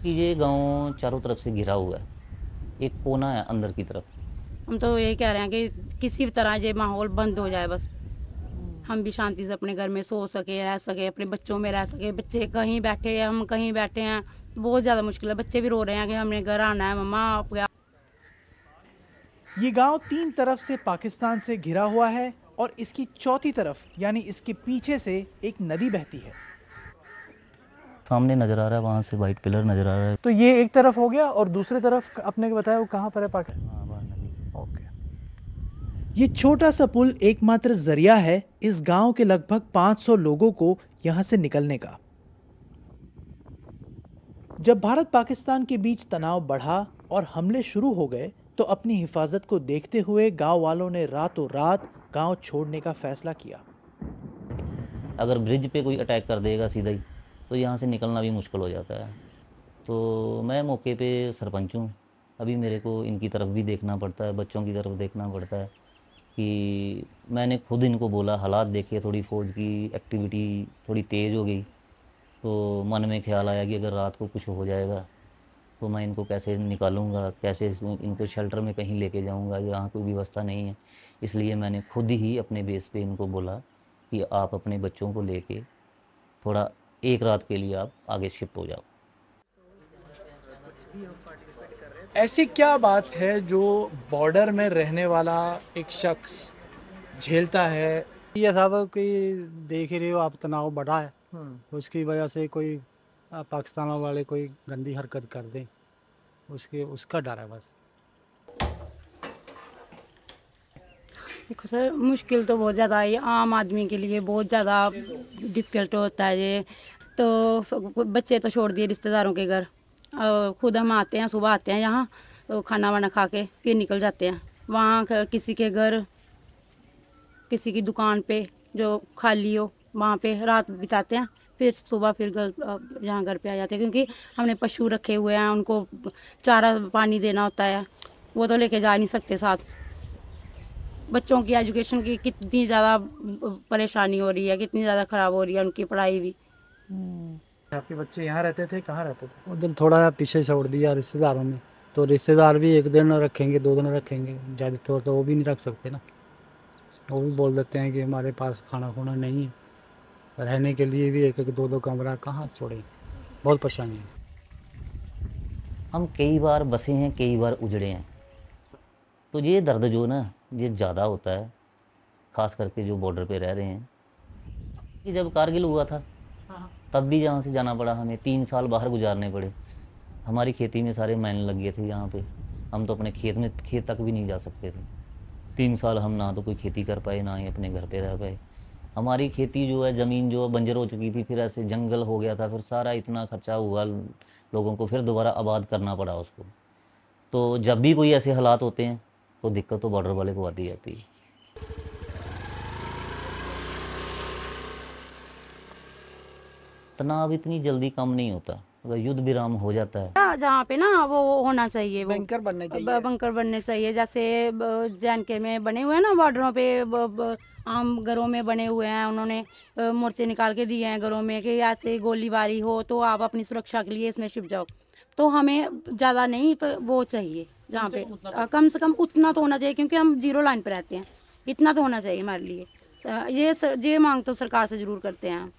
कि ये गांव चारों तरफ से घिरा हुआ है, एक कोना है अंदर की तरफ। हम तो यही कह रहे हैं कि किसी भी तरह ये माहौल बंद हो जाए, बस हम भी शांति से अपने घर में सो सके, रह सके, अपने बच्चों में रह सके। बच्चे कहीं बैठे हैं, हम कहीं बैठे हैं, बहुत ज़्यादा मुश्किल है। बच्चे भी रो रहे हैं कि हमने घर आना है, मम्मा आप क्या। ये गांव तीन तरफ से पाकिस्तान से घिरा हुआ है और इसकी चौथी तरफ यानी इसके पीछे से एक नदी बहती है। सामने नजर आ रहा है, वहां से वाइट पिलर नजर आ रहा है। तो ये एक तरफ हो गया और दूसरी तरफ आपने बताया वो कहाँ पर है? पाकिस्तान। हाँ, वहाँ नदी। ओके। ये छोटा सा पुल एकमात्र जरिया है इस गांव के लगभग 500 लोगों को यहां से निकलने का। जब भारत पाकिस्तान के बीच तनाव बढ़ा और हमले शुरू हो गए तो अपनी हिफाजत को देखते हुए गांव वालों ने रातों रात गांव छोड़ने का फैसला किया। अगर ब्रिज पे कोई अटैक कर देगा सीधा ही, तो यहाँ से निकलना भी मुश्किल हो जाता है। तो मैं मौके पे सरपंच हूँ, अभी मेरे को इनकी तरफ भी देखना पड़ता है, बच्चों की तरफ देखना पड़ता है। कि मैंने खुद इनको बोला, हालात देखे, थोड़ी फ़ौज की एक्टिविटी थोड़ी तेज़ हो गई, तो मन में ख्याल आया कि अगर रात को कुछ हो जाएगा तो मैं इनको कैसे निकालूंगा, कैसे इनको शेल्टर में कहीं लेके जाऊंगा, यहाँ कोई व्यवस्था नहीं है। इसलिए मैंने खुद ही अपने बेस पे इनको बोला कि आप अपने बच्चों को लेके थोड़ा एक रात के लिए आप आगे शिफ्ट हो जाओ। ऐसी क्या बात है जो बॉर्डर में रहने वाला एक शख्स झेलता है? ये सब कि देख ही रहे हो आप, तनाव बढ़ा है तो उसकी वजह से कोई पाकिस्तान वाले कोई गंदी हरकत कर दें, उसका डर है बस। देखो सर, मुश्किल तो बहुत ज़्यादा है, आम आदमी के लिए बहुत ज़्यादा डिफ़िकल्ट होता है ये। तो बच्चे तो छोड़ दिए रिश्तेदारों के घर, खुद हम आते हैं, सुबह आते हैं यहाँ, तो खाना वाना खा के फिर निकल जाते हैं वहाँ किसी के घर, किसी की दुकान पे जो खाली हो, वहाँ पे रात बिताते हैं, फिर सुबह फिर यहाँ घर पे आ जाते हैं। क्योंकि हमने पशु रखे हुए हैं, उनको चारा पानी देना होता है, वो तो लेके जा नहीं सकते साथ। बच्चों की एजुकेशन की कितनी ज़्यादा परेशानी हो रही है, कितनी ज़्यादा ख़राब हो रही है उनकी पढ़ाई भी। आपके बच्चे यहाँ रहते थे, कहाँ रहते थे? उधर थोड़ा सा पीछे छोड़ दिया रिश्तेदारों में, तो रिश्तेदार भी एक दिन रखेंगे, 2 दिन रखेंगे, ज़्यादा तौर तो वो भी नहीं रख सकते ना। वो भी बोल देते हैं कि हमारे पास खाना खुना नहीं है, रहने के लिए भी एक एक दो दो कमरा कहाँ छोड़े, बहुत परेशानी है। हम कई बार बसे हैं, कई बार उजड़े हैं, तो ये दर्द जो ना ये ज़्यादा होता है, ख़ास करके जो बॉर्डर पे रह रहे हैं। कि जब कारगिल हुआ था तब भी यहाँ से जाना पड़ा, हमें 3 साल बाहर गुजारने पड़े। हमारी खेती में सारे मायने लग गए थे यहाँ पे, हम तो अपने खेत तक भी नहीं जा सकते थे। 3 साल हम ना तो कोई खेती कर पाए, ना ही अपने घर पे रह पाए। हमारी खेती जो है, ज़मीन जो बंजर हो चुकी थी, फिर ऐसे जंगल हो गया था, फिर सारा इतना खर्चा हुआ लोगों को, फिर दोबारा आबाद करना पड़ा उसको। तो जब भी कोई ऐसे हालात होते हैं तो दिक्कत तो बॉर्डर वाले को आती जाती है। तनाव इतनी जल्दी कम नहीं होता, अगर युद्ध विराम हो जाता है। जहाँ पे ना वो होना चाहिए, वो बंकर बनने चाहिए। बंकर बनने चाहिए, जैसे JNK में बने हुए हैं ना बॉर्डरों पे, आम घरों में बने हुए हैं, उन्होंने मोर्चे निकाल के दिए हैं घरों में कि ऐसे गोलीबारी हो तो आप अपनी सुरक्षा के लिए इसमें छिप जाओ। तो हमें ज़्यादा नहीं वो चाहिए, जहाँ पे कम से कम उतना तो होना चाहिए, क्योंकि हम 0 लाइन पर रहते हैं, इतना तो होना चाहिए हमारे लिए। ये मांग तो सरकार से ज़रूर करते हैं।